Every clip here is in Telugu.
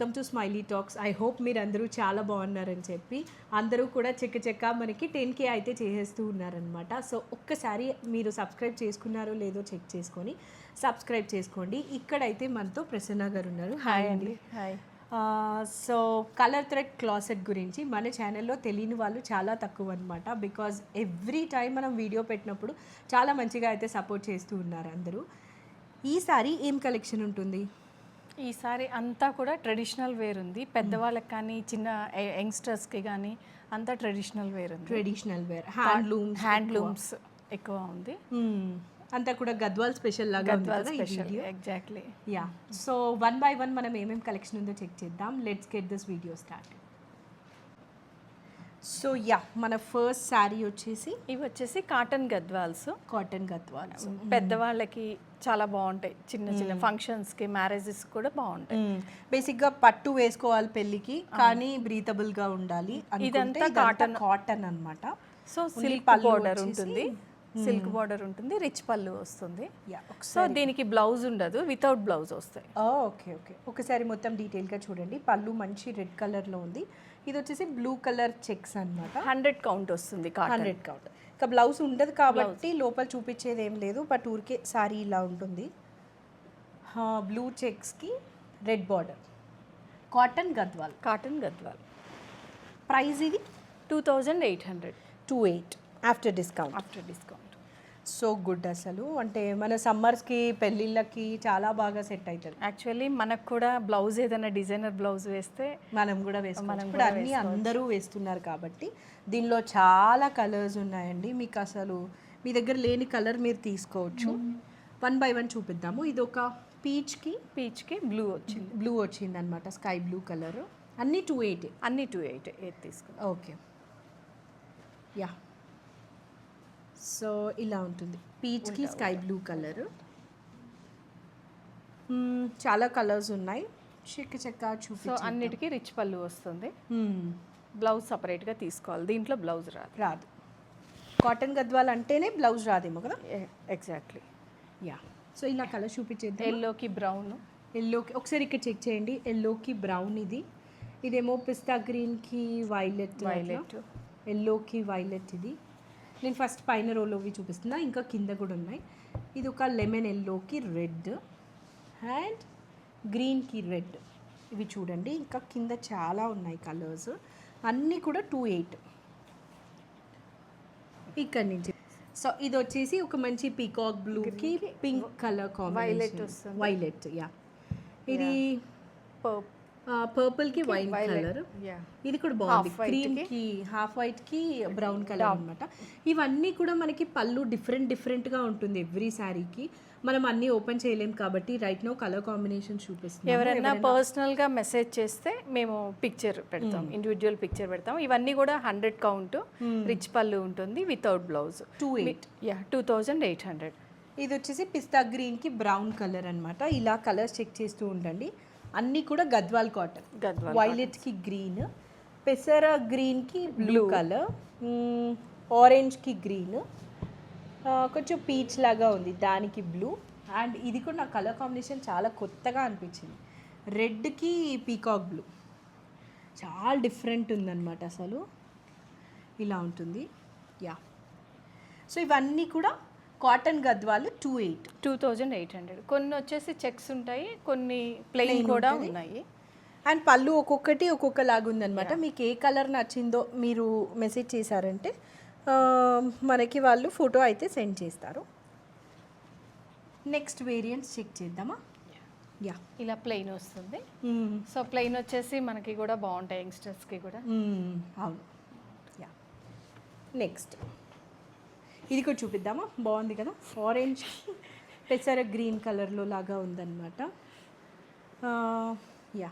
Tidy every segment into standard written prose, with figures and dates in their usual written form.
Welcome to smiley talks. I hope మీరు అందరూ చాలా బాగున్నారని చెప్పి అందరూ కూడా చెక్క మనకి 10K అయితే చేసేస్తూ ఉన్నారనమాట. సో ఒక్కసారి మీరు సబ్స్క్రైబ్ చేసుకున్నారో లేదో చెక్ చేసుకొని సబ్స్క్రైబ్ చేసుకోండి. ఇక్కడైతే మనతో ప్రసన్న గారు ఉన్నారు. హాయ్ అండి. Hi. So colour thread closet గురించి మన ఛానల్లో తెలియని వాళ్ళు చాలా తక్కువ అనమాట. బికాజ్ ఎవ్రీ టైం మనం వీడియో పెట్టినప్పుడు చాలా మంచిగా అయితే సపోర్ట్ చేస్తూ ఉన్నారు అందరూ. ఈసారి ఏం కలెక్షన్ ఉంటుంది? ఈసారి అంతా కూడా ట్రెడిషనల్ వేర్ ఉంది. పెద్దవాళ్ళకి కానీ చిన్న యంగ్స్టర్స్కి కానీ అంతా ట్రెడిషనల్ వేర్ ఉంది. ట్రెడిషనల్ వేర్, హ్యాండ్లూమ్స్ ఎక్కువ ఉంది. అంతా కూడా గద్వాల్ స్పెషల్ లాగా ఎగ్జాక్ట్లీ. యా, సో 1 by 1 మనం ఏమేం కలెక్షన్ ఉందో చెక్ చేద్దాం. Let's get this video start. So yeah, మన ఫస్ట్ శారీ వచ్చేసి ఇవి వచ్చేసి కాటన్ గద్వాల్స్. పెద్దవాళ్ళకి చాలా బాగుంటాయి. చిన్న ఫంక్షన్స్కి, మ్యారేజెస్ కూడా బాగుంటాయి. బేసిక్గా పట్టు వేసుకోవాలి పెళ్ళికి, కానీ బ్రీతబుల్గా ఉండాలి. ఇదంతా కాటన్ అన్నమాట. సో సిల్క్ బార్డర్ ఉంటుంది, సిల్క్ బార్డర్ ఉంటుంది, రిచ్ పళ్ళు వస్తుంది. సో దీనికి బ్లౌజ్ ఉండదు, వితౌట్ బ్లౌజ్ వస్తాయి. ఓకే ఓకే, ఒకసారి మొత్తం డీటెయిల్గా చూడండి. పళ్ళు మంచి రెడ్ కలర్లో ఉంది. ఇది వచ్చేసి బ్లూ కలర్ చెక్స్ అనమాట. 100 కౌంట్ వస్తుంది. 100 కౌంట్. ఇంకా బ్లౌజ్ ఉండదు కాబట్టి లోపల చూపించేది ఏం లేదు. బట్ ఊరికే సారీ ఇలా ఉంటుంది. బ్లూ చెక్స్కి red border. Cotton Gadwal. Price ఇది 2800. 28 ఆఫ్టర్ డిస్కౌంట్. So good. అసలు అంటే మన సమ్మర్స్కి, పెళ్ళిళ్ళకి చాలా బాగా సెట్ అవుతుంది. యాక్చువల్లీ మనకు కూడా బ్లౌజ్ ఏదైనా డిజైనర్ బ్లౌజ్ వేస్తే మనం కూడా వేసుకోవచ్చు. ఇప్పుడు అన్నీ అందరూ వేస్తున్నారు కాబట్టి దీనిలో చాలా కలర్స్ ఉన్నాయండి. మీకు అసలు మీ దగ్గర లేని కలర్ మీరు తీసుకోవచ్చు. 1 by 1 చూపిద్దాము. ఇది ఒక పీచ్కి బ్లూ వచ్చింది అనమాట. Sky blue colour. అన్నీ 280 తీసుకున్నాం. Okay, yeah. సో ఇలా ఉంటుంది. పీచ్కి స్కై బ్లూ కలర్. చాలా కలర్స్ ఉన్నాయి. చెక్క చూపి. సో అన్నిటికీ రిచ్ పళ్ళు వస్తుంది. బ్లౌజ్ సపరేట్గా తీసుకోవాలి. దీంట్లో బ్లౌజ్ రాదు. కాటన్ గద్వాల్ అంటేనే బ్లౌజ్ రాదేమో కదా. ఎగ్జాక్ట్లీ. యా. సో ఇలా కలర్ చూపించేది. ఎల్లోకి బ్రౌన్. ఒకసారి ఇక్కడ చెక్ చేయండి. ఎల్లోకి బ్రౌన్. ఇదేమో పిస్తా గ్రీన్కి వైలెట్. ఎల్లోకి వైలెట్. ఇది నేను ఫస్ట్ పైన రోలోవి చూపిస్తున్నా, ఇంకా కింద కూడా ఉన్నాయి. ఇది ఒక లెమన్ ఎల్లోకి రెడ్ అండ్ గ్రీన్కి రెడ్. ఇవి చూడండి, ఇంకా కింద చాలా ఉన్నాయి కలర్స్. అన్నీ కూడా 28 ఇక్కడి నుంచి. సో ఇది వచ్చేసి ఒక మంచి పీకాక్ బ్లూకి pink colour combination. Violet. Yeah. ఇది పర్పుల్కి వైట్ కలర్. ఇది కూడా బాగుంది. క్రీమ్కి, హాఫ్ వైట్కి బ్రౌన్ కలర్ అనమాట. ఇవన్నీ కూడా మనకి పళ్ళు డిఫరెంట్గా ఉంటుంది ఎవ్రీ శారీకి. మనం అన్నీ ఓపెన్ చేయలేం కాబట్టి రైట్ నో కలర్ కాంబినేషన్ చూపిస్తాం. ఎవరైనా పర్సనల్గా మెసేజ్ చేస్తే మేము పిక్చర్ పెడతాం, ఇండివిజువల్ పిక్చర్ పెడతాం. ఇవన్నీ కూడా 100 కౌంట్, రిచ్ పళ్ళు ఉంటుంది, వితౌట్ బ్లౌజ్. 2800. ఇది వచ్చేసి పిస్తా గ్రీన్కి బ్రౌన్ కలర్ అనమాట. ఇలా కలర్స్ చెక్ చేస్తూ ఉండండి. అన్నీ కూడా గద్వాల్ కాటన్. వైలెట్కి గ్రీన్, పెసర గ్రీన్కి బ్లూ కలర్, ఆరెంజ్కి గ్రీన్, కొంచెం పీచ్ లాగా ఉంది దానికి బ్లూ. అండ్ ఇది కూడా నా కలర్ కాంబినేషన్ చాలా కొత్తగా అనిపించింది. రెడ్కి పీకాక్ బ్లూ చాలా డిఫరెంట్ ఉందన్నమాట. అసలు ఇలా ఉంటుంది. యా. సో ఇవన్నీ కూడా కాటన్ గద్వాలు 2800. కొన్ని వచ్చేసి చెక్స్ ఉంటాయి, కొన్ని ప్లెయిన్ కూడా ఉన్నాయి. అండ్ పళ్ళు ఒక్కొక్కటి ఒక్కొక్కలాగా ఉందన్నమాట. మీకు ఏ కలర్ నచ్చిందో మీరు మెసేజ్ చేశారంటే మనకి వాళ్ళు ఫోటో అయితే సెండ్ చేస్తారు. నెక్స్ట్ వేరియంట్స్ చెక్ చేద్దామా. యా, ఇలా ప్లెయిన్ వస్తుంది. సో ప్లెయిన్ వచ్చేసి మనకి కూడా బాగుంటాయి, యంగ్స్టర్స్కి కూడా. అవును. యా. నెక్స్ట్ ఇది కూడా చూపిద్దామా. బాగుంది కదా. ఆరెంజ్ పెసర గ్రీన్ కలర్లో లాగా ఉందన్నమాట. యా.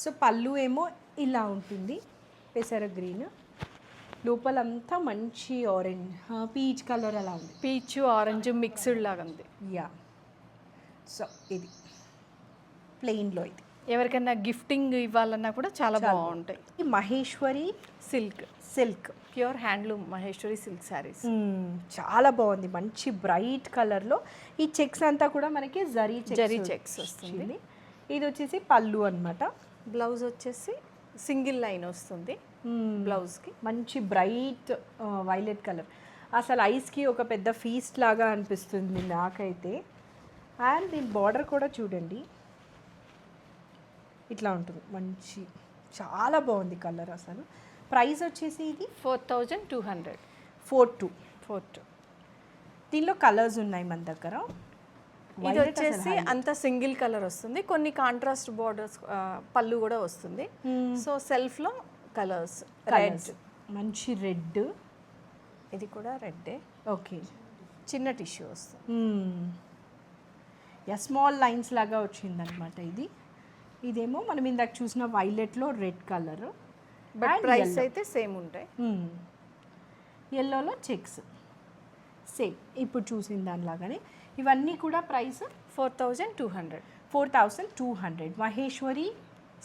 సో పళ్ళు ఏమో ఇలా ఉంటుంది, పెసర గ్రీన్. లోపలంతా మంచి ఆరెంజ్, పీచ్ కలర్ అలా ఉంది. పీచ్ ఆరెంజ్ మిక్స్డ్ లాగా ఉంది. యా. సో ఇది ప్లెయిన్లో. ఇది ఎవరికైనా గిఫ్టింగ్ ఇవ్వాలన్నా కూడా చాలా బాగుంటాయి. Maheshwari silk pure handloom Maheshwari silk saris. చాలా బాగుంది. మంచి బ్రైట్ కలర్లో ఈ చెక్స్ అంతా కూడా మనకి జరీ చెక్స్ వస్తుంది. ఇది వచ్చేసి పళ్ళు అనమాట. బ్లౌజ్ వచ్చేసి సింగిల్ లైన్ వస్తుంది బ్లౌజ్కి. మంచి బ్రైట్ వైలెట్ కలర్, అసలు ఐస్కి ఒక పెద్ద ఫీస్ట్ లాగా అనిపిస్తుంది నాకైతే. అండ్ దీని బార్డర్ కూడా చూడండి ఇట్లా ఉంటుంది, మంచి చాలా బాగుంది కలర్ అసలు. ప్రైస్ వచ్చేసి ఇది 4200. 42. దీనిలో కలర్స్ ఉన్నాయి మన దగ్గర. ఇది వచ్చేసి అంత సింగిల్ కలర్ వస్తుంది, కొన్ని కాంట్రాస్ట్ బార్డర్స్ పళ్ళు కూడా వస్తుంది. సో సెల్ఫ్లో కలర్స్ రెడ్, మంచి రెడ్, ఇది కూడా రెడ్డే. ఓకే, చిన్న టిష్యూ వస్తుంది. స్మాల్ లైన్స్ లాగా వచ్చిందనమాట ఇది. ఇదేమో మనం ఇందాక చూసిన వైలెట్లో రెడ్ కలర్, బట్ ప్రైస్ అయితే సేమ్ ఉంటాయి. ఎల్లోలో చెక్స్ సేమ్ ఇప్పుడు చూసిన దానిలాగానే. ఇవన్నీ కూడా price 4200. 4200. Maheshwari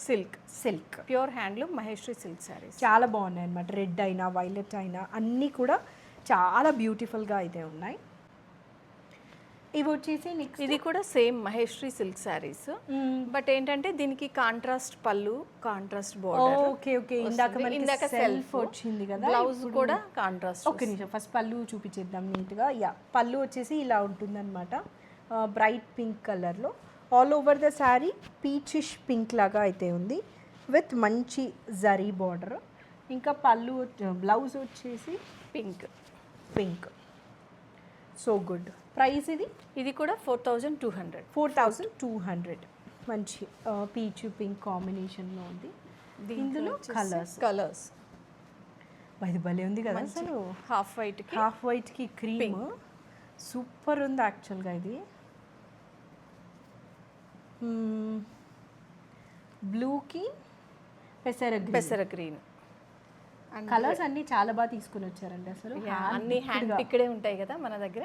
silk pure handloom Maheshwari silk saris చాలా బాగున్నాయి అన్నమాట. రెడ్ అయినా వైలెట్ అయినా అన్నీ కూడా చాలా బ్యూటిఫుల్గా అయితే ఉన్నాయి. ఇవి వచ్చేసి నెక్స్ట్ ఇది కూడా same Maheshwari silk saris, but ఏంటంటే దీనికి కాంట్రాస్ట్ పళ్ళు, కాంట్రాస్ట్ బోర్డర్. ఓకే ఓకే, ఇందాక సెల్ఫ్ వచ్చింది కదా, బ్లౌజ్ కూడా కాంట్రాస్ట్. ఒక నిమిషం, ఫస్ట్ పళ్ళు చూపించేద్దాం నీట్గా. పళ్ళు వచ్చేసి ఇలా ఉంటుందన్నమాట, బ్రైట్ పింక్ కలర్లో. All over the sari peachish pink లాగా అయితే ఉంది విత్ మంచి జరీ బార్డర్. ఇంకా పళ్ళు బ్లౌజ్ వచ్చేసి పింక్. So good. ప్రైస్ ఇది కూడా 4200. 4200. మంచి పీచ్ పింక్ కాంబినేషన్లో ఉంది. ఇందులో కలర్స్ ఇది భలే ఉంది కదా అసలు. హాఫ్ వైట్కి క్రీమ్ సూపర్ ఉంది యాక్చువల్గా. ఇది బ్లూకి పెసర గ్రీన్ కలర్స్ అన్ని చాలా బాగా తీసుకుని వచ్చారండి అసలు. అన్ని హ్యాండ్ ఇక్కడే ఉంటాయి కదా మన దగ్గర.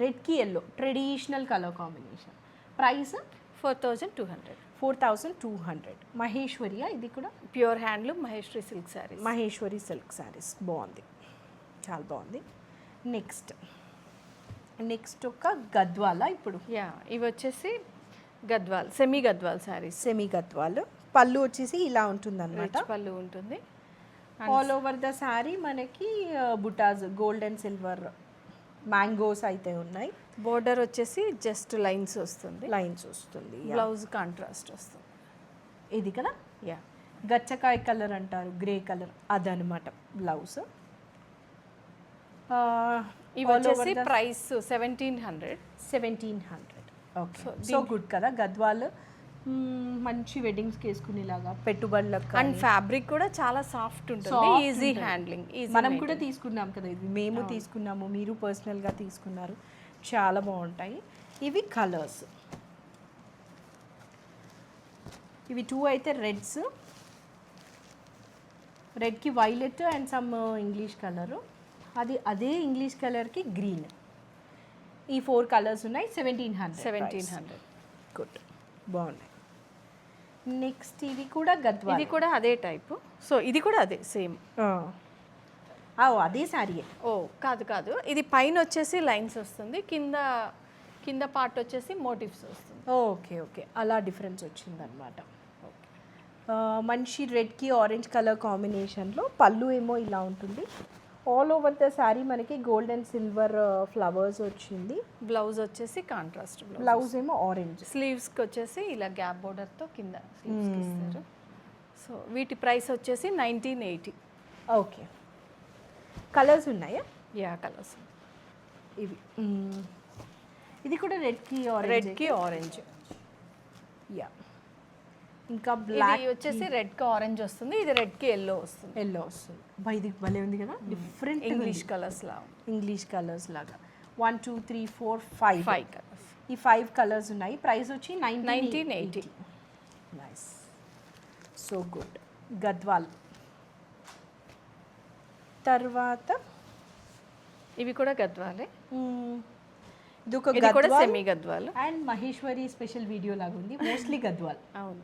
రెడ్కి yellow traditional colour combination. Price 4200. 4200. మహేశ్వరియా ఇది కూడా pure handloom Maheshwari silk sarees. బాగుంది, చాలా బాగుంది. నెక్స్ట్ ఒక గద్వాల. ఇప్పుడు ఇవి వచ్చేసి గద్వాల్, సెమీ గద్వాల్. పళ్ళు వచ్చేసి ఇలా ఉంటుంది అన్నమాట, పళ్ళు ఉంటుంది. ఆల్ ఓవర్ ద శారీ మనకి బుటాస్ గోల్డ్ అండ్ సిల్వర్ మ్యాంగోస్ అయితే ఉన్నాయి. బోర్డర్ వచ్చేసి జస్ట్ లైన్స్ వస్తుంది. బ్లౌజ్ కాంట్రాస్ట్ వస్తుంది. ఇది కదా గచ్చకాయ కలర్ అంటారు, గ్రే కలర్, అదనమాట బ్లౌజ్. ఇవి వచ్చేసి ప్రైస్ 1700. ఓకే, సో గుడ్ కదా. గద్వాల్ మంచి వెడ్డింగ్స్కి వేసుకునేలాగా, పెట్టుబడులకు. అండ్ ఫ్యాబ్రిక్ కూడా చాలా సాఫ్ట్ ఉంటుంది, ఈజీ హ్యాండ్లింగ్. మనం కూడా తీసుకున్నాం కదా ఇది, మేము తీసుకున్నాము, మీరు పర్సనల్గా తీసుకున్నారు, చాలా బాగుంటాయి. ఇవి కలర్స్, ఇవి 2 అయితే రెడ్కి violet and some English colour, అదే ఇంగ్లీష్ కలర్కి గ్రీన్. ఈ 4 కలర్స్ ఉన్నాయి. 1700. గుడ్, బాగున్నాయి. నెక్స్ట్ ఇది కూడా గద్వాల్. ఇది కూడా అదే టైపు. సో ఇది కూడా అదే సేమ్. అదే శారీ. కాదు, ఇది పైన వచ్చేసి లైన్స్ వస్తుంది, కింద పార్ట్ వచ్చేసి మోటివ్స్ వస్తుంది. ఓకే, అలా డిఫరెన్స్ వచ్చిందనమాట. మంచి రెడ్కి ఆరెంజ్ కలర్ కాంబినేషన్లో పళ్ళు ఏమో ఇలా ఉంటుంది. ఆల్ ఓవర్ ద శారీ మనకి గోల్డ్ అండ్ సిల్వర్ ఫ్లవర్స్ వచ్చింది. బ్లౌజ్ వచ్చేసి కాంట్రాస్ట్ బ్లౌజ్ ఏమో ఆరెంజ్. స్లీవ్స్కి వచ్చేసి ఇలా గ్యాప్ బోర్డర్తో కింద స్లీవ్స్కి ఇస్తారు. సో వీటి ప్రైస్ వచ్చేసి 1980. ఓకే, కలర్స్ ఉన్నాయా? కలర్స్ ఇవి. ఇది కూడా రెడ్కి ఆరెంజ్. ఇంకా బ్లాక్ వచ్చేసి రెడ్కి ఆరెంజ్ వస్తుంది, ఇది రెడ్కి ఎల్లో వస్తుంది. ఇది భలే ఉంది కదా, డిఫరెంట్ ఇంగ్లీష్ కలర్స్ లాగా. 1 2 3 4 5 కలర్స్. ఈ 5 కలర్స్ ఉన్నాయి. ప్రైస్ వచ్చి 1980. Nice, so good. గద్వాల్ తర్వాత ఇవి కూడా గద్వాలే. ఇది కూడా semi Gadwal and Maheshwari special video లాగా ఉంది, మోస్ట్లీ గద్వాల్. అవును,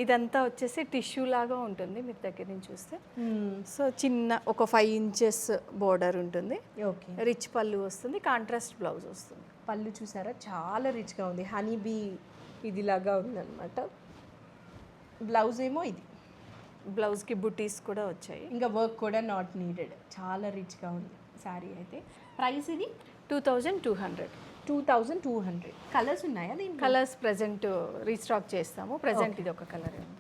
ఇదంతా వచ్చేసి టిష్యూ లాగా ఉంటుంది మీరు దగ్గర నుంచి చూస్తే. సో చిన్న ఒక 5 ఇంచెస్ బోర్డర్ ఉంటుంది. ఓకే, రిచ్ పళ్ళు వస్తుంది, కాంట్రాస్ట్ బ్లౌజ్ వస్తుంది. పళ్ళు చూసారా చాలా రిచ్గా ఉంది, హనీ బీ ఇదిలాగా ఉందన్నమాట. బ్లౌజ్ ఏమో ఇది, బ్లౌజ్కి బుటీస్ కూడా వచ్చాయి. ఇంకా వర్క్ కూడా నాట్ నీడెడ్, చాలా రిచ్గా ఉంది శారీ అయితే. ప్రైస్ ఇది 2200. 2200. కలర్స్ ఉన్నాయా దీంట్లో? కలర్స్ ప్రజెంట్ రీస్టాక్ చేస్తాము. ప్రజెంట్ ఇది ఒక కలర్ ఉంది.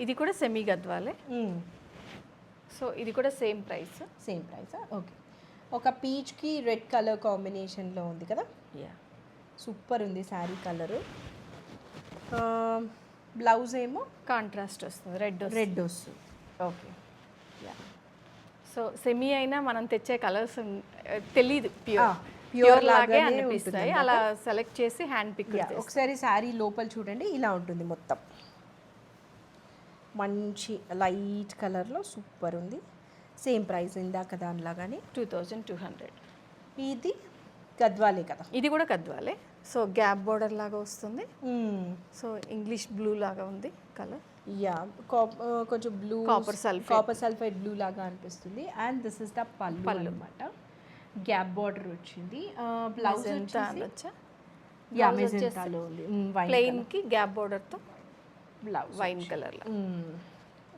ఇది కూడా సెమీ గద్వాలే. సో ఇది కూడా same price. Same price. Okay. ఒక పీచ్కి రెడ్ కలర్ కాంబినేషన్లో ఉంది కదా. యా, సూపర్ ఉంది శారీ కలరు. బ్లౌజ్ ఏమో కాంట్రాస్ట్ వస్తుంది, రెడ్ వస్తుంది. ఓకే. యా, సో సెమీ అయినా మనం తెచ్చే కలర్స్ తెలీదు, ప్యూర్ లాగే అనిపిస్తాయి. అలా సెలెక్ట్ చేసి హ్యాండ్ పిక్. ఒకసారి శారీ లోపల చూడండి, ఇలా ఉంటుంది మొత్తం. మంచి లైట్ కలర్లో సూపర్ ఉంది. సేమ్ ప్రైస్ ఇందాక దానిలాగానే 2200. ఇది గద్వాలే కదా. ఇది కూడా గద్వాలే. సో గ్యాప్ బోర్డర్ లాగా వస్తుంది. సో ఇంగ్లీష్ బ్లూ లాగా ఉంది కలర్. యా, కొంచెం బ్లూ, కాపర్ సల్ఫైడ్ బ్లూ లాగా అనిపిస్తుంది. అండ్ దిస్ ఇస్ ద పళ్ళు అన్నమాట. గ్యాప్ బార్డర్ వచ్చింది. బ్లౌజ్ వచ్చా ప్లెయిన్ కి గ్యాప్ బోర్డర్ తో బ్లౌజ్ వైన్ కలర్ లో.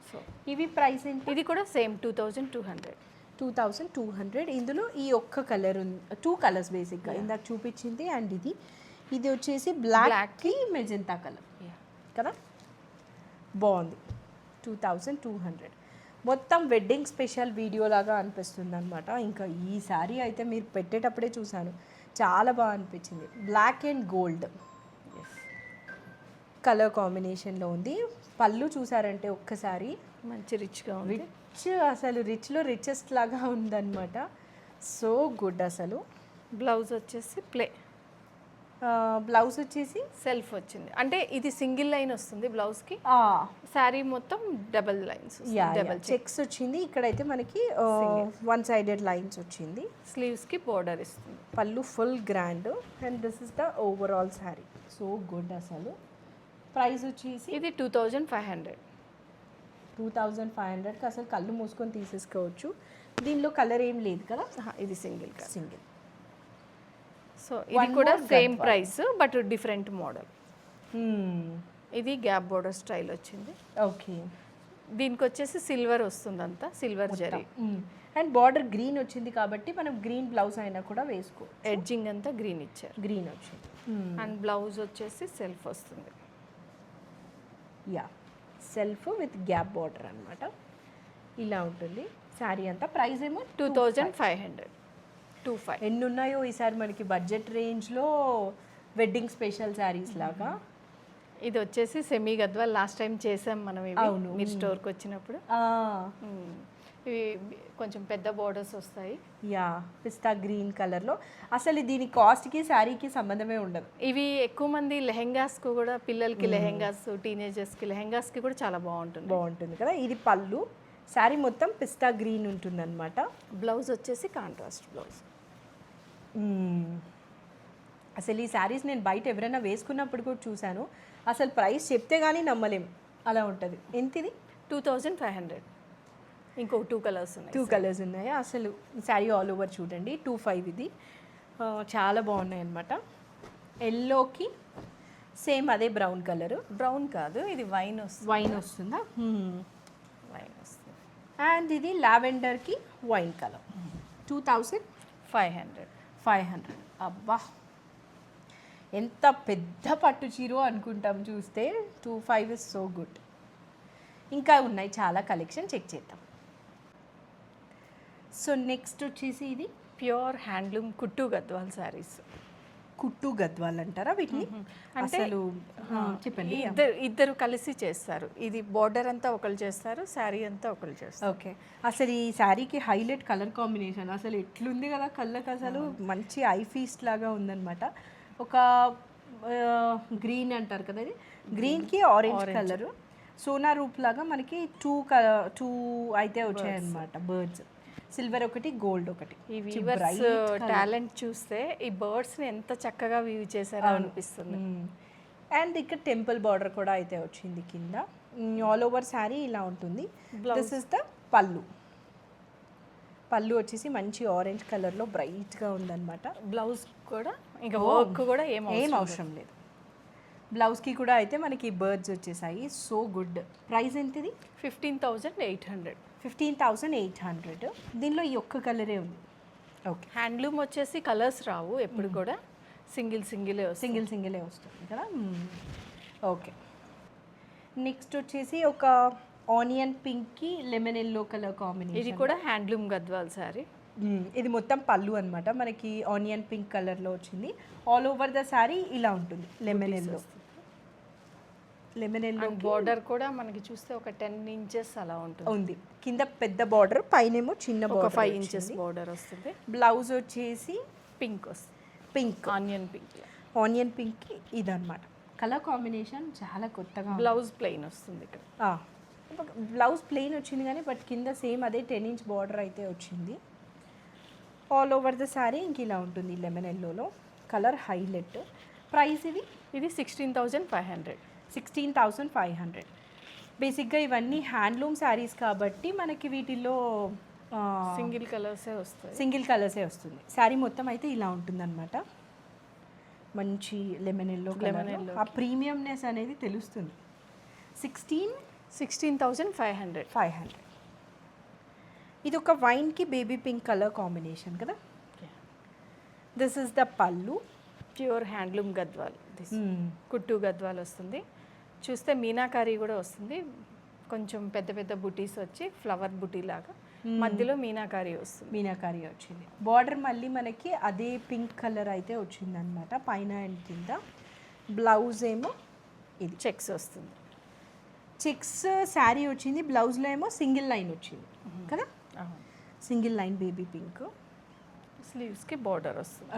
సో ఇవి ప్రైస్ ఏంటి? ఇది కూడా సేమ్ 2200. 2200. ఇందులో ఈ ఒక్క కలర్ ఉంది, 2 కలర్స్ బేసిక్గా ఇందాక చూపించింది. అండ్ ఇది వచ్చేసి బ్లాక్కి మెజెంతా కలర్ కదా. బాగుంది. 2200. మొత్తం వెడ్డింగ్ స్పెషల్ వీడియో లాగా అనిపిస్తుంది అనమాట. ఇంకా ఈ శారీ అయితే మీరు పెట్టేటప్పుడే చూసాను, చాలా బాగా అనిపించింది. బ్లాక్ అండ్ గోల్డ్ కలర్ కాంబినేషన్లో ఉంది. పళ్ళు చూసారంటే ఒక్కసారి మంచి రిచ్గా ఉంది. అసలు రిచ్లో రిచెస్ట్ లాగా ఉందన్నమాట. So good. అసలు బ్లౌజ్ వచ్చేసి బ్లౌజ్ వచ్చేసి సెల్ఫ్ వచ్చింది. అంటే ఇది సింగిల్ లైన్ వస్తుంది బ్లౌజ్కి, శారీ మొత్తం డబల్ లైన్స్, డబల్ చెక్స్ వచ్చింది. ఇక్కడైతే మనకి 1 సైడెడ్ లైన్స్ వచ్చింది. స్లీవ్స్కి బోర్డర్ ఇస్తుంది. పళ్ళు full grand. And this is the overall sari. So good. అసలు ప్రైస్ వచ్చేసి ఇది 2500. 2500కి అసలు కళ్ళు మూసుకొని తీసేసుకోవచ్చు. దీనిలో కలర్ ఏం లేదు కదా. ఇది సింగిల్. సో ఇది One కూడా more same Gadwal. Price but different model. ఇది గ్యాప్ బోర్డర్ స్టైల్ వచ్చింది. ఓకే. దీనికి వచ్చేసి సిల్వర్ వస్తుంది, అంతా silver zari. And border green వచ్చింది కాబట్టి మనం గ్రీన్ బ్లౌజ్ అయినా కూడా వేసుకో. ఎడ్జింగ్ అంతా గ్రీన్ ఇచ్చారు. గ్రీన్ వచ్చింది. అండ్ బ్లౌజ్ వచ్చేసి సెల్ఫ్ వస్తుంది. Yeah, self with gap border అనమాట. ఇలా ఉంటుంది శారీ అంతా. ప్రైస్ ఏమో 2500. 25. ఎన్ని ఉన్నాయో ఈసారి మనకి బడ్జెట్ రేంజ్లో వెడ్డింగ్ స్పెషల్ శారీస్ లాగా. ఇది వచ్చేసి సెమీ గద్వాల్. లాస్ట్ టైం చేసాం మనం ఇవి. అవును. మీరు స్టోర్కి వచ్చినప్పుడు. ఇవి కొంచెం పెద్ద బోర్డర్స్ వస్తాయి. యా, పిస్తా గ్రీన్ కలర్లో. అసలు దీని కాస్ట్కి శారీకి సంబంధమే ఉండదు. ఇవి ఎక్కువ మంది లెహెంగాస్కు కూడా, పిల్లలకి లెహెంగాస్, టీనేజర్స్కి లెహెంగాస్కి కూడా చాలా బాగుంటుంది కదా. ఇది పళ్ళు. శారీ మొత్తం పిస్తా గ్రీన్ ఉంటుంది అనమాట. బ్లౌజ్ వచ్చేసి కాంట్రాస్ట్ బ్లౌజ్. అసలు ఈ శారీస్ నేను బయట ఎవరైనా వేసుకున్నప్పుడు కూడా చూశాను. అసలు ప్రైస్ చెప్తే కానీ నమ్మలేం, అలా ఉంటుంది. ఎంత ఇది? 2500. ఇంకో 2 కలర్స్ ఉన్నాయి. 2 కలర్స్ ఉన్నాయి. అసలు శారీ ఆల్ ఓవర్ చూడండి. 25 ఇది. చాలా బాగున్నాయి అనమాట. ఎల్లోకి సేమ్ అదే బ్రౌన్ కలరు. బ్రౌన్ కాదు, ఇది వైన్ వస్తుంది. వైన్ వస్తుందా? వైన్ వస్తుంది. అండ్ ఇది లావెండర్కి వైన్ కలర్. 2500. అబ్బా, ఎంత పెద్ద పట్టు చీరో అనుకుంటాం చూస్తే. 25 ఇస్ సో గుడ్. ఇంకా ఉన్నాయి చాలా కలెక్షన్, చెక్ చేద్దాం. సో నెక్స్ట్ వచ్చేసి ఇది ప్యూర్ హ్యాండ్లూమ్ కుట్టు గద్వాల్ శారీస్. కుట్టు గద్వాల్ అంటారా వీటిని? అసలు చెప్పండి. ఇద్దరు కలిసి చేస్తారు. ఇది బోర్డర్ అంతా ఒకళ్ళు చేస్తారు, శారీ అంతా ఒకళ్ళు చేస్తారు. ఓకే. అసలు ఈ శారీకి హైలైట్ కలర్ కాంబినేషన్ అసలు ఎట్లుంది కదా, కళ్ళకి అసలు మంచి ఐ ఫీస్ట్ లాగా ఉందన్నమాట. ఒక గ్రీన్ అంటారు కదా, ఇది గ్రీన్కి ఆరెంజ్ కలరు. సోనా రూప్ లాగా మనకి 2 అయితే వచ్చాయన్నమాట. బర్డ్స్, సిల్వర్ ఒకటి, గోల్డ్ ఒకటి. ఈ వీవర్స్ టాలెంట్ చూస్తే ఈ బర్డ్స్ని ఎంత చక్కగా వీవ్ చేశారో అనిపిస్తుంది. అండ్ ఇక్కడ టెంపుల్ బార్డర్ కూడా అయితే వచ్చింది కింద. ఆల్ ఓవర్ శారీ ఇలా ఉంటుంది. దిస్ ఇస్ ద పళ్ళు. పళ్ళు వచ్చేసి మంచి ఆరెంజ్ కలర్లో బ్రైట్గా ఉందన్నమాట. బ్లౌజ్ కూడా ఇంకా వర్క్ కూడా ఏం అవసరం లేదు. బ్లౌజ్కి కూడా అయితే మనకి బర్డ్స్ వచ్చేసాయి. So good. ప్రైస్ ఎంత ఇది? 15,800. 15,800. దీనిలో ఈ ఒక్క కలరే ఉంది. ఓకే. హ్యాండ్లూమ్ వచ్చేసి కలర్స్ రావు ఎప్పుడు కూడా, సింగిల్ సింగిలే వస్తుంది కదా. ఓకే. నెక్స్ట్ వచ్చేసి ఒక ఆనియన్ పింక్కి లెమన్ ఎల్లో కలర్ కాంబినేషన్. ఇది కూడా హ్యాండ్లూమ్ గద్వాల్ శారీ. ఇది మొత్తం పళ్ళు అనమాట. మనకి ఆనియన్ పింక్ కలర్లో వచ్చింది. ఆల్ ఓవర్ ద శారీ ఇలా ఉంటుంది. లెమన్ ఎల్లో బార్డర్ కూడా మనకి చూస్తే ఒక 10 ఇంచెస్ అలా ఉంటుంది. ఉంది. కింద పెద్ద బార్డర్, పైనేమో చిన్న ఒక బార్డర్, 5 ఇంచెస్ బార్డర్ వస్తుంది. బ్లౌజ్ వచ్చేసి పింక్ వస్తుంది, పింక్ ఆనియన్ పింక్. ఇదన్నమాట కలర్ కాంబినేషన్. చాలా కొత్తగా. బ్లౌజ్ ప్లెయిన్ వస్తుంది ఇక్కడ. బ్లౌజ్ ప్లెయిన్ వచ్చింది కానీ బట్ కింద సేమ్ అదే 10 ఇంచ్ బార్డర్ అయితే వచ్చింది. ఆల్ ఓవర్ ద శారీ ఇంక ఇలా ఉంటుంది లెమన్ ఎల్లోలో. Colour highlight. ప్రైస్ ఇది 16,500. 16,500. బేసిక్గా ఇవన్నీ హ్యాండ్లూమ్ శారీస్ కాబట్టి మనకి వీటిల్లో సింగిల్ కలర్సే వస్తుంది. శారీ మొత్తం అయితే ఇలా ఉంటుందన్నమాట. మంచి లెమన్ ఎల్లో. ఆ ప్రీమియంనెస్ అనేది తెలుస్తుంది. 16,500. ఇది ఒక వైన్కి బేబీ పింక్ కలర్ కాంబినేషన్ కదా. దిస్ ఇస్ ద పళ్ళు. Pure handloom Gadwal. కుట్టు గద్వాల్ వస్తుంది. చూస్తే మీనాకారీ కూడా వస్తుంది. కొంచెం పెద్ద పెద్ద బుటీస్ వచ్చి ఫ్లవర్ బుటీ లాగా మధ్యలో మీనాకారీ వచ్చింది. బార్డర్ మళ్ళీ మనకి అదే పింక్ కలర్ అయితే వచ్చింది అనమాట పైన అండ్ కింద. బ్లౌజ్ ఏమో ఇది చెక్స్ వస్తుంది. చెక్స్ శారీ వచ్చింది. బ్లౌజ్లో ఏమో సింగిల్ లైన్ వచ్చింది కదా. Single line baby pink. స్లీవ్స్కి బార్డర్ వస్తుంది.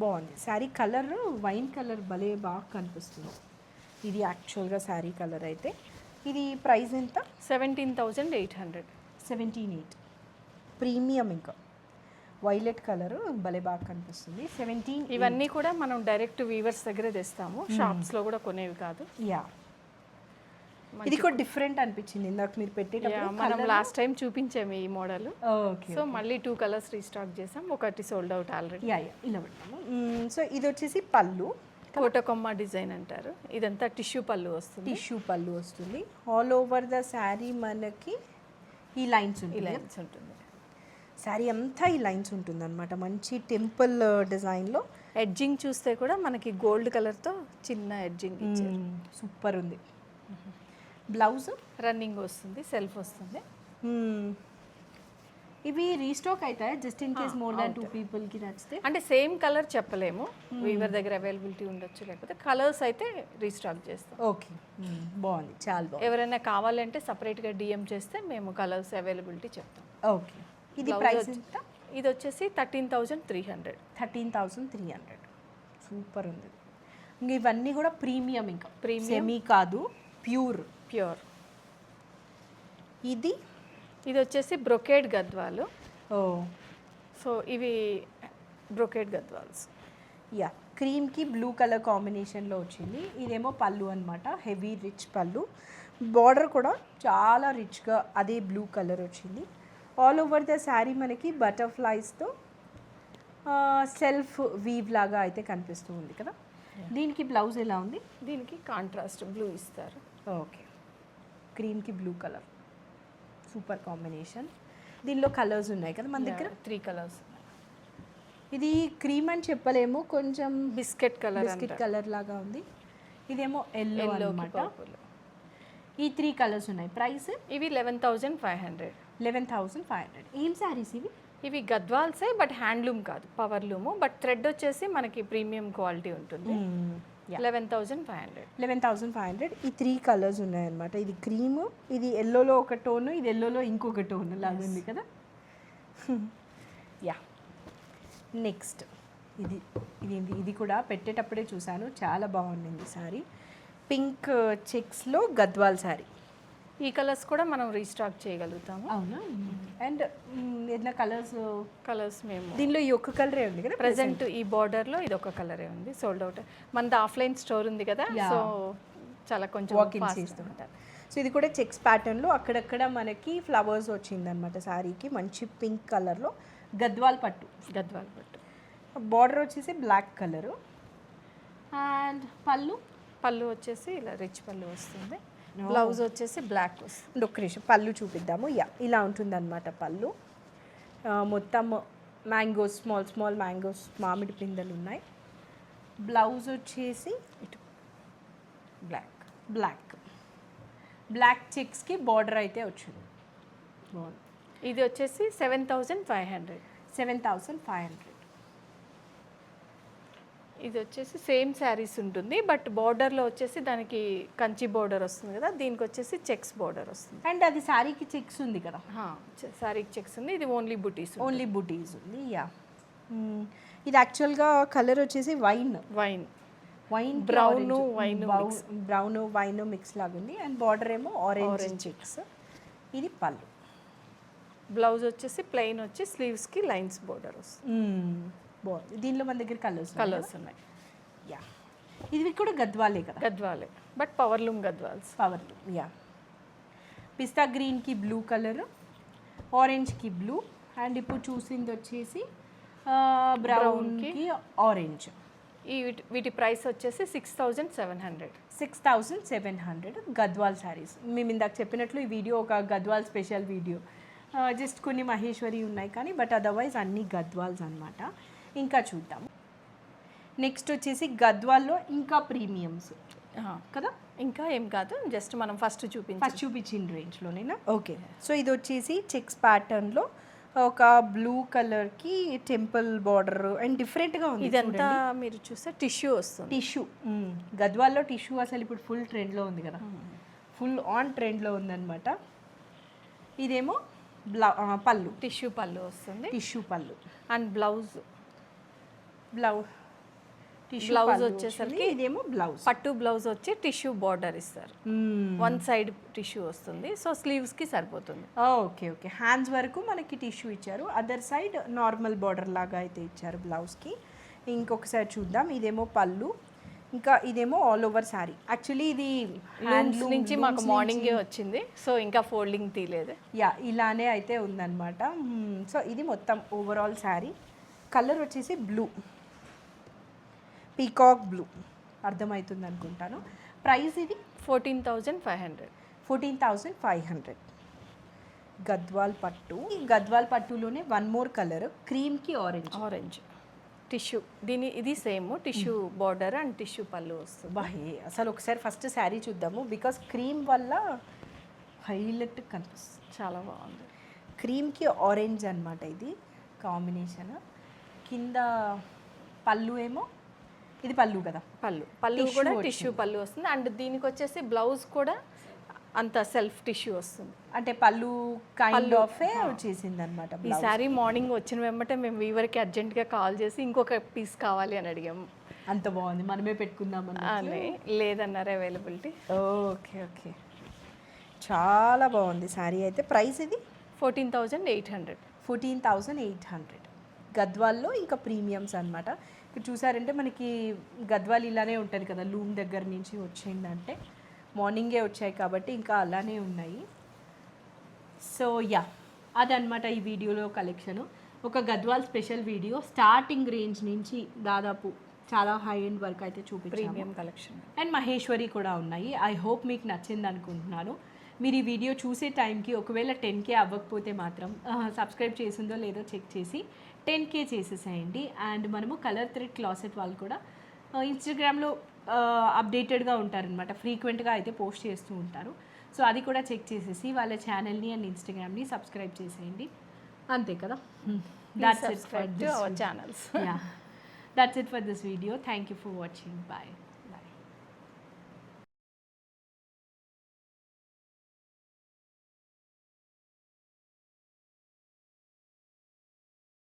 బాగుంది. శారీ కలర్ వైన్ కలర్ భలే బాగా కనిపిస్తుంది. ఇది యాక్చువల్గా శారీ కలర్ అయితే. ఇది ప్రైస్ ఎంత? 17,800. 17,800. ప్రీమియం. ఇంకా వైలెట్ కలర్ భలే బాగా కనిపిస్తుంది. 17. ఇవన్నీ కూడా మనం డైరెక్ట్ వీవర్స్ దగ్గరే తెస్తాము, షాప్స్లో కూడా కొనేవి కాదు. యా, ఇది కూడా డిఫరెంట్ అనిపించింది ఇందాక మీరు పెట్టేటప్పుడు. మనం లాస్ట్ టైం చూపించాము ఈ మోడల్. సో మళ్ళీ 2 కలర్స్ రీస్టాక్ చేసాం. ఒకటి సోల్డ్ అవుట్ ఆల్రెడీ. ఇలా పెట్టాము. సో ఇది వచ్చేసి పళ్ళు. కోటకొమ్మ డిజైన్ అంటారు. ఇదంతా టిష్యూ పళ్ళు వస్తుంది. ఆల్ ఓవర్ ద శారీ మనకి ఈ లైన్స్ ఉంటుంది. శారీ అంతా ఈ లైన్స్ ఉంటుంది అనమాట. మంచి టెంపుల్ డిజైన్లో. ఎడ్జింగ్ చూస్తే కూడా మనకి గోల్డ్ కలర్తో చిన్న ఎడ్జింగ్ సూపర్ ఉంది. బ్లౌజ్ రన్నింగ్ వస్తుంది, సెల్ఫ్ వస్తుంది. ఇవి రీస్టాక్ అవుతాయి just in case more than 2 పీపుల్కి నచ్చితే. అంటే సేమ్ కలర్ చెప్పలేము, వీవర్ దగ్గర అవైలబిలిటీ ఉండొచ్చు, లేకపోతే కలర్స్ అయితే రీస్టాక్ చేస్తాం. ఓకే, బాగుంది, చాలా బాగుంది. ఎవరైనా కావాలంటే సపరేట్గా డిఎం చేస్తే మేము కలర్స్ అవైలబిలిటీ చెప్తాం. ఓకే. ఇది ప్రైస్ ఎంత? ఇది వచ్చేసి 13,300. 13,300. సూపర్ ఉంది. ఇంక ఇవన్నీ కూడా ప్రీమియం. ఇంకా ప్రీమియం కాదు, ప్యూర్. ఇది వచ్చేసి బ్రొకేడ్ గద్వాలు. సో ఇవి బ్రొకేడ్ గద్వాల్స్. యా, క్రీమ్కి బ్లూ కలర్ కాంబినేషన్లో వచ్చింది. ఇదేమో పళ్ళు అనమాట, హెవీ రిచ్ పళ్ళు. బార్డర్ కూడా చాలా రిచ్గా అదే బ్లూ కలర్ వచ్చింది. ఆల్ ఓవర్ ద శారీ మనకి బటర్ఫ్లైస్తో సెల్ఫ్ వీవ్ లాగా అయితే కనిపిస్తూ ఉంది కదా. దీనికి బ్లౌజ్ ఎలా ఉంది? దీనికి కాంట్రాస్ట్ బ్లూ ఇస్తారు. ఓకే, క్రీమ్కి బ్లూ కలర్, సూపర్ కాంబినేషన్. దీనిలో కలర్స్ ఉన్నాయి కదా మన దగ్గర. 3 కలర్స్. ఇది క్రీమ్ అని చెప్పలేము, కొంచెం బిస్కెట్ కలర్ లాగా ఉంది. ఇదేమో ఎల్లో అన్నమాట. ఈ 3 కలర్స్ ఉన్నాయి. ప్రైస్ ఇవి 11,500. 11,500. ఏం శారీస్ ఇవి? ఇవి గద్వాల్సే, బట్ హ్యాండ్లూమ్ కాదు, పవర్ లూము. బట్ థ్రెడ్ వచ్చేసి మనకి ప్రీమియం క్వాలిటీ ఉంటుంది. 11,500. 11,500. ఈ 3 కలర్స్ ఉన్నాయన్నమాట. ఇది క్రీమ్, ఇది ఎల్లోలో ఒక టోను, ఇది ఎల్లోలో ఇంకొక టోన్ లాగా ఉంది కదా. యా, నెక్స్ట్ ఇది కూడా పెట్టేటప్పుడే చూసాను, చాలా బాగుంది సారీ. పింక్ చెక్స్లో గద్వాల్ శారీ. ఈ కలర్స్ కూడా మనం రీస్టాక్ చేయగలుగుతాము. అవునా? అండ్ ఏదైనా కలర్స్ మేము దీనిలో ఈ ఒక్క కలరే ఉంది కదా ప్రెసెంట్. ఈ బార్డర్లో ఇది ఒక కలరే ఉంది, సోల్డ్ అవుట్. మనది ఆఫ్లైన్ స్టోర్ ఉంది కదా, సో చాలా కొంచెం వాకింగ్ చేస్తుంటారు. సో ఇది కూడా చెక్స్ ప్యాటర్న్లో అక్కడక్కడ మనకి ఫ్లవర్స్ వచ్చిందనమాట శారీకి. మంచి పింక్ కలర్లో గద్వాల్ పట్టు. బార్డర్ వచ్చేసి బ్లాక్ కలరు. అండ్ పళ్ళు వచ్చేసి ఇలా రిచ్ పళ్ళు వస్తుంది. బ్లౌజ్ వచ్చేసి బ్లాక్ వస్తుంది. అండ్ ఒక్క నిమిషం పళ్ళు చూపిద్దాము. యా, ఇలా ఉంటుందన్నమాట పళ్ళు. మొత్తం మ్యాంగోస్, స్మాల్ మ్యాంగోస్, మామిడి పిందెలు ఉన్నాయి. బ్లౌజ్ వచ్చేసి ఇటు బ్లాక్ చెక్స్కి బార్డర్ అయితే వచ్చింది. బాగుంది. ఇది వచ్చేసి 7,500. 7,500. ఇది వచ్చేసి సేమ్ శారీస్ ఉంటుంది, బట్ బార్డర్లో వచ్చేసి దానికి కంచి బార్డర్ వస్తుంది కదా, దీనికి వచ్చేసి చెక్స్ బార్డర్ వస్తుంది. అండ్ అది శారీకి చెక్స్ ఉంది కదా, శారీకి చెక్స్ ఉంది. ఇది ఓన్లీ బుటీస్ ఉంది. యా, ఇది యాక్చువల్గా కలర్ వచ్చేసి వైన్ బ్రౌన్ వైన్ మిక్స్ లాగా ఉంది. అండ్ బార్డర్ ఏమో ఆరెంజ్ చెక్స్. ఇది పళ్ళు. బ్లౌజ్ వచ్చేసి ప్లెయిన్ వచ్చి స్లీవ్స్కి లైన్స్ బార్డర్ వస్తుంది. బాగుంది. దీనిలో మన దగ్గర కలర్స్ ఉన్నాయి. యా, ఇది కూడా గద్వాలే కదా, గద్వాలే, బట్ పవర్లూమ్ గద్వాల్స్. యా. పిస్తా గ్రీన్కి బ్లూ కలర్, ఆరెంజ్కి బ్లూ, అండ్ ఇప్పుడు చూసింది వచ్చేసి బ్రౌన్కి ఆరెంజ్. వీటి ప్రైస్ వచ్చేసి 6,700. 6,700 గద్వాల్ శారీస్. మేము ఇందాక చెప్పినట్లు ఈ వీడియో ఒక గద్వాల్ స్పెషల్ వీడియో. జస్ట్ కొన్ని మహేశ్వరి ఉన్నాయి కానీ, బట్ అదర్వైజ్ అన్ని గద్వాల్స్ అనమాట. ఇంకా చూద్దాం. నెక్స్ట్ వచ్చేసి గద్వాల్లో ఇంకా ప్రీమియమ్స్ కదా, ఇంకా ఏం కాదు, జస్ట్ మనం ఫస్ట్ చూపించిన రేంజ్లోనేనా. ఓకే, సో ఇది వచ్చేసి చెక్స్ ప్యాటర్న్లో ఒక బ్లూ కలర్కి టెంపుల్ బార్డర్ అండ్ డిఫరెంట్గా ఉంది. ఇదంతా మీరు చూస్తే టిష్యూ వస్తుంది. గద్వాల్లో టిష్యూ అసలు ఇప్పుడు ఫుల్ ట్రెండ్లో ఉంది కదా, ఫుల్ ఆన్ ట్రెండ్లో ఉందన్నమాట. ఇదేమో పళ్ళు, టిష్యూ పళ్ళు వస్తుంది. అండ్ బ్లౌజ్ వచ్చేసరికి ఇదేమో పట్టు బ్లౌజ్ వచ్చి టిష్యూ బార్డర్ ఇస్తారు. వన్ సైడ్ టిష్యూ వస్తుంది, సో స్లీవ్స్కి సరిపోతుంది. ఓకే, హ్యాండ్స్ వరకు మనకి టిష్యూ ఇచ్చారు, అదర్ సైడ్ నార్మల్ బార్డర్ లాగా అయితే ఇచ్చారు బ్లౌజ్కి. ఇంకొకసారి చూద్దాం. ఇదేమో పళ్ళు, ఇంకా ఇదేమో ఆల్ ఓవర్ శారీ. యాక్చువల్లీ ఇది హ్యాండ్స్ నుంచి మాకు మార్నింగే వచ్చింది, సో ఇంకా ఫోల్డింగ్ తీయలేదు. యా, ఇలానే అయితే ఉందన్నమాట. సో ఇది మొత్తం ఓవరాల్ శారీ. కలర్ వచ్చేసి బ్లూ, పీకాక్ బ్లూ, అర్థమవుతుంది అనుకుంటాను. ప్రైస్ ఇది 14,500. 14,500. గద్వాల్ పట్టు. ఈ గద్వాల్ పట్టులోనే వన్ మోర్ కలర్, క్రీమ్కి ఆరెంజ్ టిష్యూ. ఇది same tissue border and tissue పళ్ళు వస్తుంది. బాహే, అసలు ఒకసారి ఫస్ట్ శారీ చూద్దాము, బికాస్ క్రీమ్ వల్ల హైలైట్ కనిపిస్తుంది. చాలా బాగుంది. క్రీమ్కి ఆరెంజ్ అనమాట ఇది కాంబినేషన్. కింద పళ్ళు ఏమో, ఇది పళ్ళు కదా, పళ్ళు కూడా టిష్యూ పళ్ళు వస్తుంది. అండ్ దీనికి వచ్చేసి బ్లౌజ్ కూడా అంత సెల్ఫ్ టిష్యూ వస్తుంది. అంటే పళ్ళు కైండ్ ఆఫ్ వచ్చేసింది అనమాట. ఈ సారీ మార్నింగ్ వచ్చిన వెంబటే మేము వీవర్కి అర్జెంట్గా కాల్ చేసి ఇంకొక పీస్ కావాలి అని అడిగాము. అంత బాగుంది, మనమే పెట్టుకుందాం అని. లేదన్నారు అవైలబిలిటీ. ఓకే, చాలా బాగుంది శారీ అయితే. ప్రైస్ ఇది 14,800. 14,800. గద్వాల్లో ఇంకా ప్రీమియమ్స్ అనమాట. ఇక్కడ చూసారంటే మనకి గద్వాల్ ఇలానే ఉంటుంది కదా, లూమ్ దగ్గర నుంచి వచ్చిందంటే మార్నింగే వచ్చాయి కాబట్టి ఇంకా అలానే ఉన్నాయి. సో యా, అదనమాట ఈ వీడియోలో కలెక్షను. ఒక Gadwal special video, starting range నుంచి దాదాపు చాలా హై ఎండ్ వరకు అయితే చూపించాము. ప్రీమియం కలెక్షన్ అండ్ మహేశ్వరి కూడా ఉన్నాయి. ఐ హోప్ మీకు నచ్చింది అనుకుంటున్నాను. మీరు ఈ వీడియో చూసే టైంకి ఒకవేళ 10K అవ్వకపోతే మాత్రం సబ్స్క్రైబ్ చేసిందో లేదో చెక్ చేసి 10K చేసేసేయండి. అండ్ మనము కలర్ థ్రెడ్ క్లాసెట్ వాళ్ళు కూడా ఇన్స్టాగ్రామ్లో అప్డేటెడ్గా ఉంటారనమాట, ఫ్రీక్వెంట్గా అయితే పోస్ట్ చేస్తూ ఉంటారు. సో అది కూడా చెక్ చేసేసి వాళ్ళ ఛానల్ని అండ్ ఇన్స్టాగ్రామ్ని సబ్స్క్రైబ్ చేసేయండి. అంతే కదా. That's it for this video. That's it for this video. Thank you for watching. Bye.